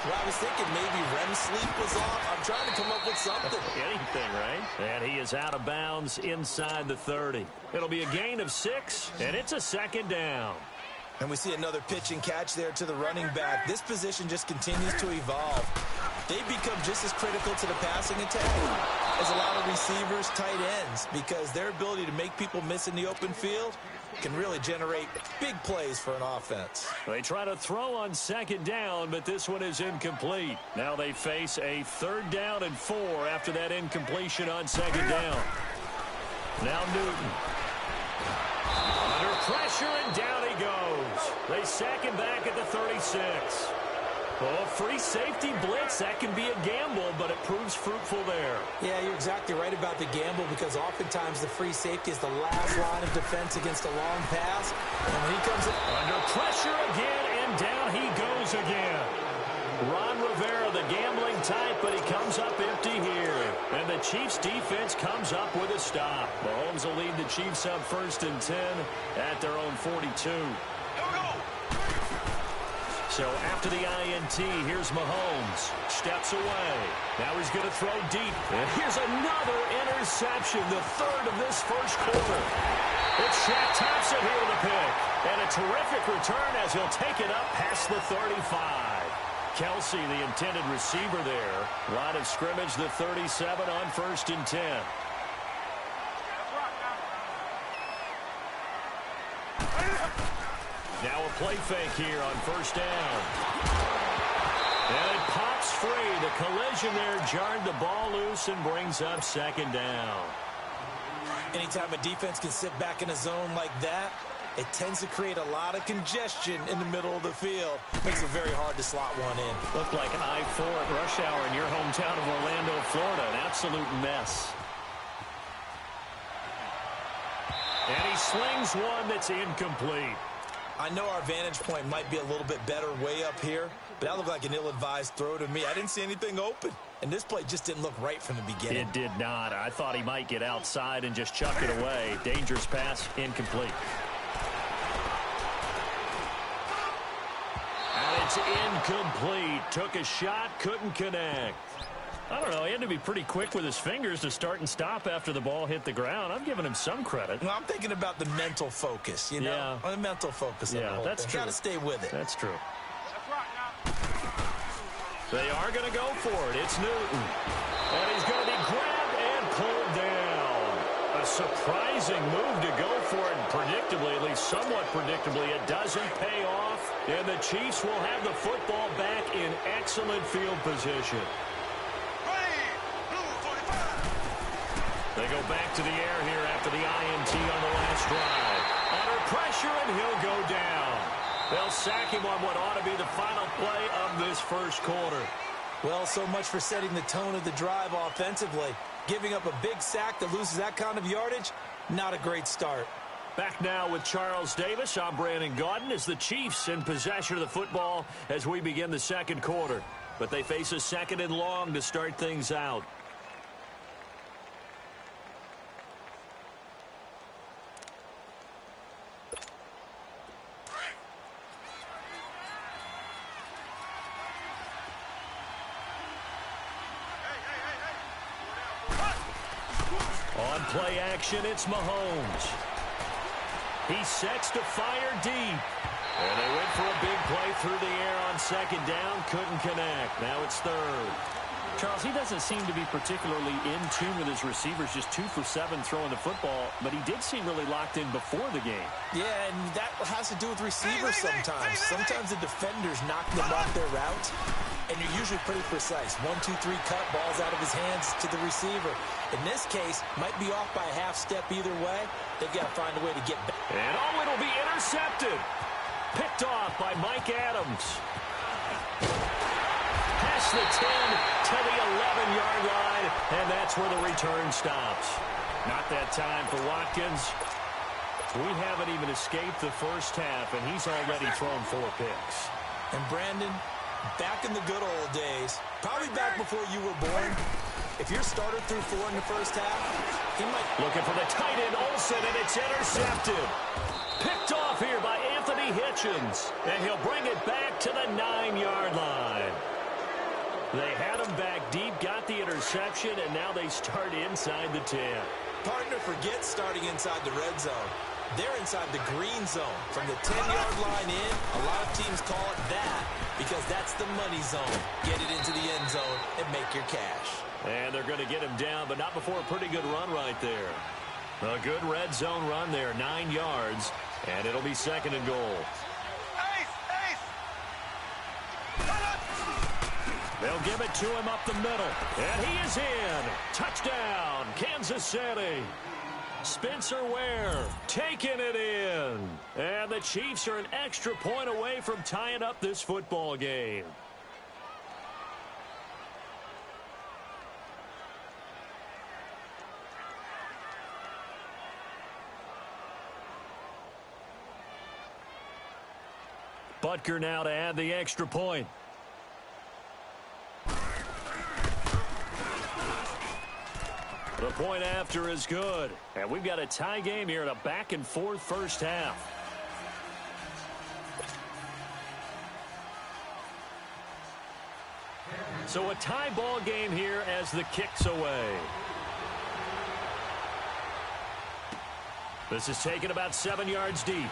Well, I was thinking maybe REM sleep was off. I'm trying to come up with something. Anything, right? And he is out of bounds inside the 30. It'll be a gain of 6, and it's a second down. And we see another pitch and catch there to the running back. This position just continues to evolve. They become just as critical to the passing attack as a lot of receivers, tight ends, because their ability to make people miss in the open field can really generate big plays for an offense. They try to throw on second down, but this one is incomplete. Now they face a 3rd down and 4 after that incompletion on second down. Now Newton. Under pressure, and down he goes. They sack him back at the 36. Oh, free safety blitz, that can be a gamble, but it proves fruitful there. Yeah, you're exactly right about the gamble, because oftentimes the free safety is the last line of defense against a long pass. And when he comes in under pressure again, and down he goes again. Ron Rivera, the gambling type, but he comes up empty here. And the Chiefs defense comes up with a stop. Mahomes will lead the Chiefs up 1st and 10 at their own 42. So after the INT, here's Mahomes. Steps away. Now he's going to throw deep. And here's another interception, the 3rd of this first quarter. It's Shaq Thompson here with a pick. And a terrific return as he'll take it up past the 35. Kelsey, the intended receiver there. Line of scrimmage, the 37 on 1st and 10. Now a play fake here on 1st down. And it pops free. The collision there jarred the ball loose and brings up 2nd down. Anytime a defense can sit back in a zone like that, it tends to create a lot of congestion in the middle of the field. Makes it very hard to slot one in. Looked like I-4 at rush hour in your hometown of Orlando, Florida. An absolute mess. And he slings one that's incomplete. I know our vantage point might be a little bit better way up here, but that looked like an ill-advised throw to me. I didn't see anything open, and this play just didn't look right from the beginning. It did not. I thought he might get outside and just chuck it away. Dangerous pass, incomplete. And it's incomplete. Took a shot, couldn't connect. I don't know. He had to be pretty quick with his fingers to start and stop after the ball hit the ground. I'm giving him some credit. Well, I'm thinking about the mental focus, you know? Yeah. The mental focus. Yeah, that's true. Got to stay with it. That's true. They are going to go for it. It's Newton. And he's going to be grabbed and pulled down. A surprising move to go for it. And predictably, at least somewhat predictably, it doesn't pay off. And the Chiefs will have the football back in excellent field position. They go back to the air here after the INT on the last drive. Under pressure, and he'll go down. They'll sack him on what ought to be the final play of this first quarter. Well, so much for setting the tone of the drive offensively. Giving up a big sack that loses that kind of yardage, not a great start. Back now with Charles Davis. I'm Brandon Gaudin as the Chiefs in possession of the football as we begin the second quarter. But they face a 2nd and long to start things out. On play action, it's Mahomes. He sets to fire deep. And they went for a big play through the air on 2nd down. Couldn't connect. Now it's 3rd. Charles, he doesn't seem to be particularly in tune with his receivers, just 2 for 7 throwing the football, but he did seem really locked in before the game. Yeah, and that has to do with receivers sometimes. Sometimes the defenders knock them off their route, and you're usually pretty precise. 1, 2, 3 cut, balls out of his hands to the receiver. In this case, might be off by a half step either way. They've got to find a way to get back. And oh, it'll be intercepted. Picked off by Mike Adams. Past the 10 to the 11-yard line, and that's where the return stops. Not that time for Watkins. We haven't even escaped the first half, and he's already thrown 4 picks. And Brandon, back in the good old days, probably back before you were born, if your starter threw 4 in the first half, he might... Looking for the tight end, Olsen, and it's intercepted. Picked off here by Anthony Hitchens, and he'll bring it back to the 9-yard line. They had him back deep, got the interception, and now they start inside the 10. Partner forgets starting inside the red zone. They're inside the green zone. From the 10-yard line in, a lot of teams call it that because that's the money zone. Get it into the end zone and make your cash. And they're going to get him down, but not before a pretty good run right there. A good red zone run there, 9 yards, and it'll be second and goal. They'll give it to him up the middle, and he is in. Touchdown, Kansas City. Spencer Ware taking it in. And the Chiefs are an extra point away from tying up this football game. Butker now to add the extra point. The point after is good. And we've got a tie game here in a back-and-forth first half. So a tie ball game here as the kick's away. This is taken about 7 yards deep.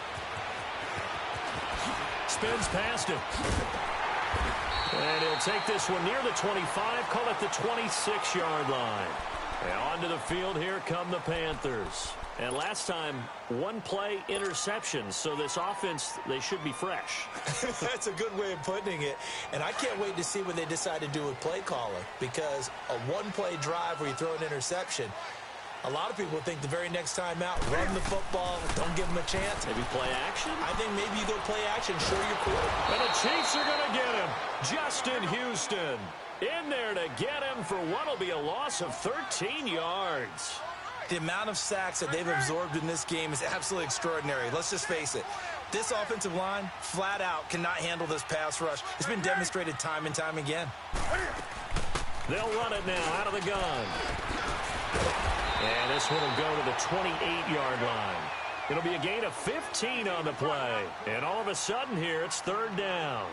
Spins past him. And he'll take this one near the 25, call it the 26-yard line. And onto the field, here come the Panthers. And last time, one-play interceptions, so this offense, they should be fresh. That's a good way of putting it. And I can't wait to see what they decide to do with play calling, because a one-play drive where you throw an interception, a lot of people think the very next time out, run the football, don't give them a chance. Maybe play action? I think maybe you go play action, show your quarterback. And the Chiefs are going to get him. Justin Houston in there to get him for what will be a loss of 13 yards. The amount of sacks that they've absorbed in this game is absolutely extraordinary. Let's just face it. This offensive line, flat out, cannot handle this pass rush. It's been demonstrated time and time again. They'll run it now out of the gun. And this one will go to the 28-yard line. It'll be a gain of 15 on the play. And all of a sudden here, it's third down.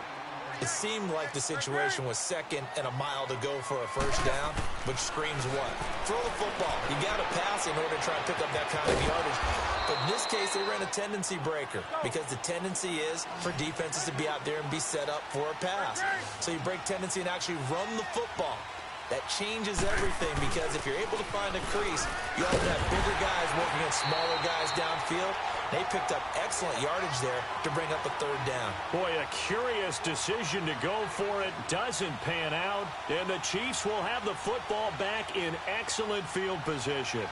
It seemed like the situation was second and a mile to go for a first down, which screams what? Throw the football. You got to pass in order to try and pick up that kind of yardage. But in this case, they ran a tendency breaker because the tendency is for defenses to be out there and be set up for a pass. So you break tendency and actually run the football. That changes everything because if you're able to find a crease, you often have bigger guys working against smaller guys downfield. They picked up excellent yardage there to bring up a third down. Boy, a curious decision to go for it. Doesn't pan out. And the Chiefs will have the football back in excellent field position.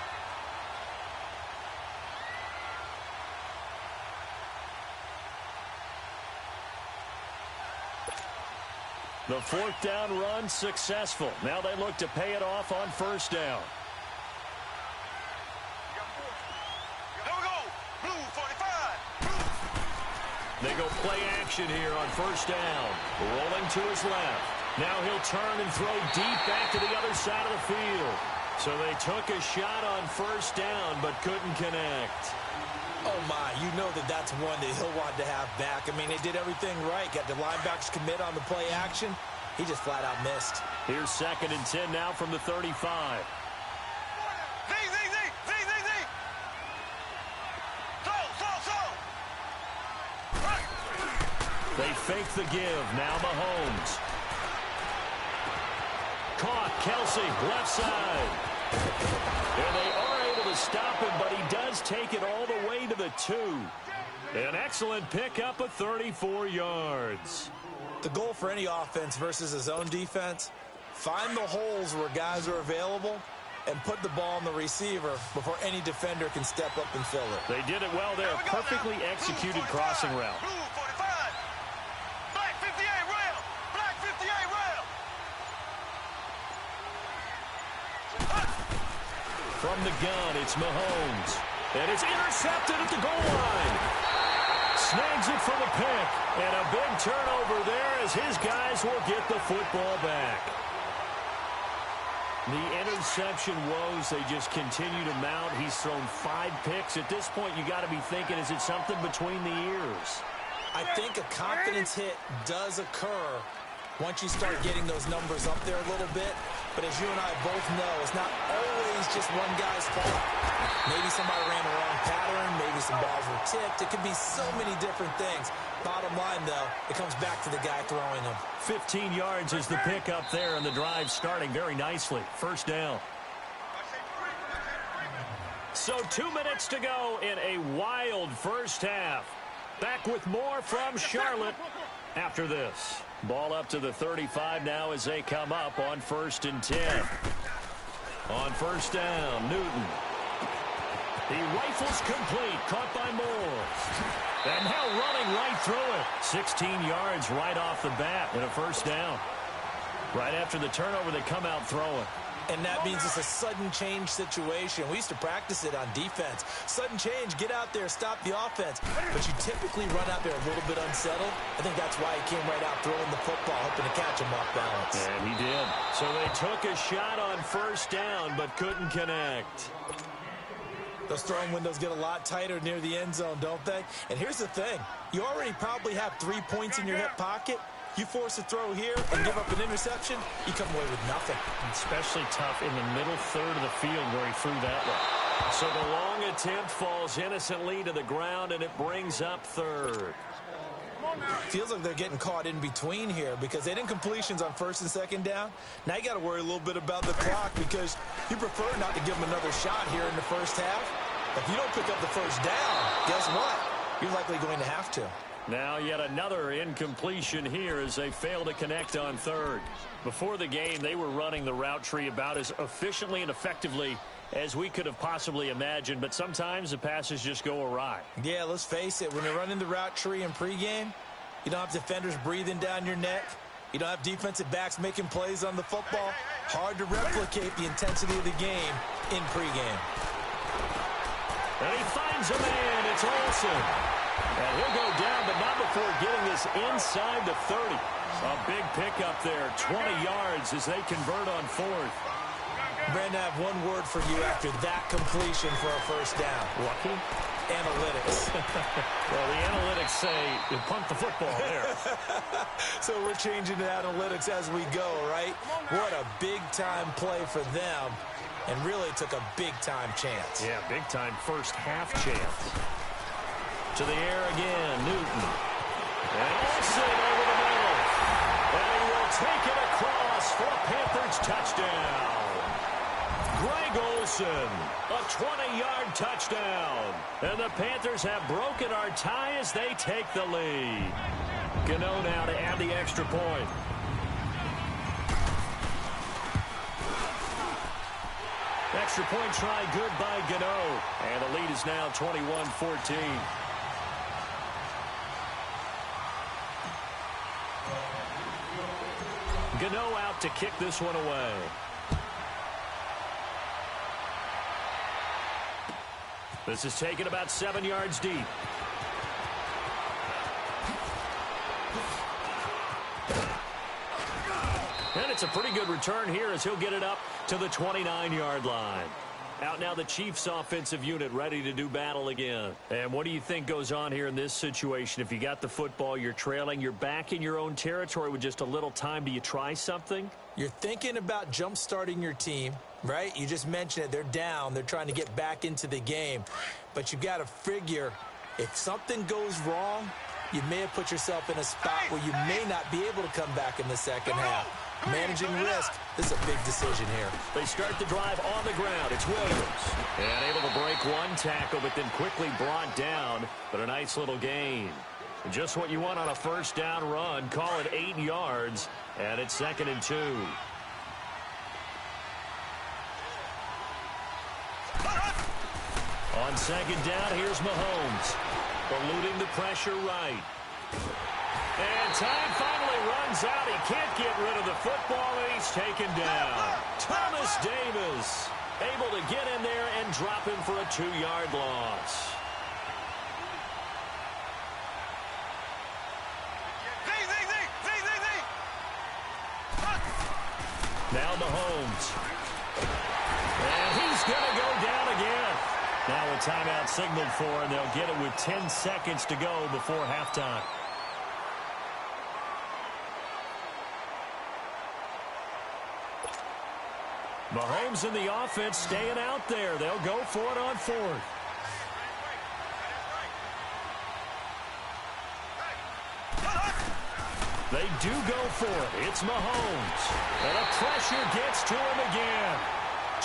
The fourth down run successful. Now they look to pay it off on first down. They go play action here on first down. Rolling to his left. Now he'll turn and throw deep back to the other side of the field. So they took a shot on first down but couldn't connect. Oh, my, you know that's one that he'll want to have back. I mean, they did everything right. Got the linebackers commit on the play action. He just flat out missed. Here's second and 10 now from the 35. They fake the give. Now Mahomes. Caught. Kelsey, left side. And they are able to stop him, but he does take it all the way to the 2. An excellent pickup of 34 yards. The goal for any offense versus his own defense, find the holes where guys are available and put the ball on the receiver before any defender can step up and fill it. They did it well there. Perfectly executed crossing route. From the gun, it's Mahomes. And it's intercepted at the goal line. Snags it for the pick. And a big turnover there as his guys will get the football back. The interception woes, they just continue to mount. He's thrown 5 picks. At this point, you got to be thinking, is it something between the ears? I think a confidence hit does occur once you start getting those numbers up there a little bit. But as you and I both know, it's not always just one guy's fault. Maybe somebody ran the wrong pattern. Maybe some balls were tipped. It could be so many different things. Bottom line, though, it comes back to the guy throwing them. 15 yards is the pickup there, and the drive starting very nicely. First down. So 2 minutes to go in a wild first half. Back with more from Charlotte after this. Ball up to the 35 now as they come up on 1st and 10. On first down, Newton. He rifles complete, caught by Moore. And now running right through it. 16 yards right off the bat and a first down. Right after the turnover, they come out throwing. And that means it's a sudden change situation. We used to practice it on defense. Sudden change, get out there, stop the offense. But you typically run out there a little bit unsettled. I think that's why he came right out throwing the football, hoping to catch him off balance. And he did. So they took a shot on first down, but couldn't connect. Those throwing windows get a lot tighter near the end zone, don't they? And here's the thing. You already probably have 3 points in your hip pocket. You force a throw here and give up an interception, you come away with nothing. Especially tough in the middle third of the field where he threw that one. So the long attempt falls innocently to the ground, and it brings up 3rd. Feels like they're getting caught in between here because they didn't completions on 1st and 2nd down. Now you got to worry a little bit about the clock because you prefer not to give them another shot here in the first half. If you don't pick up the first down, guess what? You're likely going to have to. Now yet another incompletion here as they fail to connect on 3rd. Before the game, they were running the route tree about as efficiently and effectively as we could have possibly imagined, but sometimes the passes just go awry. Yeah, let's face it. When you're running the route tree in pregame, you don't have defenders breathing down your neck. You don't have defensive backs making plays on the football. Hard to replicate the intensity of the game in pregame. And he finds a man. It's Olsen. And he'll go down, but not before getting this inside the 30. A big pickup there, 20 yards as they convert on 4th. Brandon, I have one word for you after that completion for a first down. Lucky? Analytics. Well, the analytics say you punt the football there. So we're changing to analytics as we go, right? What a big-time play for them. And really took a big-time chance. Yeah, big-time first half chance. To the air again, Newton. And Olsen over the middle. And he will take it across for a Panthers touchdown. Greg Olsen, a 20-yard touchdown. And the Panthers have broken our tie as they take the lead. Gano now to add the extra point. Extra point try good by Gano. And the lead is now 21-14. Gano out to kick this one away. This is taken about 7 yards deep. And it's a pretty good return here as he'll get it up to the 29-yard line. Out now the Chiefs offensive unit ready to do battle again. And what do you think goes on here in this situation? If you got the football, you're trailing, you're back in your own territory with just a little time. Do you try something? You're thinking about jump-starting your team, right? You just mentioned it. They're down. They're trying to get back into the game. But you've got to figure if something goes wrong, you may have put yourself in a spot where you may not be able to come back in the second half. Managing risk, this is a big decision here. They start the drive on the ground. It's Williams. And able to break one tackle, but then quickly brought down. But a nice little gain. Just what you want on a first down run. Call it 8 yards. And it's 2nd and 2. On 2nd down, here's Mahomes. Eluding the pressure right. And time finally runs out. He can't get rid of the football, and he's taken down. Thomas Davis able to get in there and drop him for a 2-yard loss. Now Mahomes. And he's going to go down again. Now a timeout signaled for, and they'll get it with 10 seconds to go before halftime. Mahomes and the offense staying out there. They'll go for it on fourth. They do go for it. It's Mahomes. And the pressure gets to him again.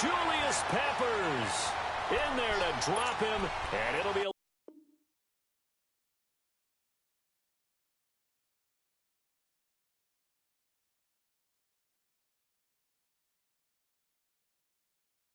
Julius Peppers in there to drop him, and it'll be a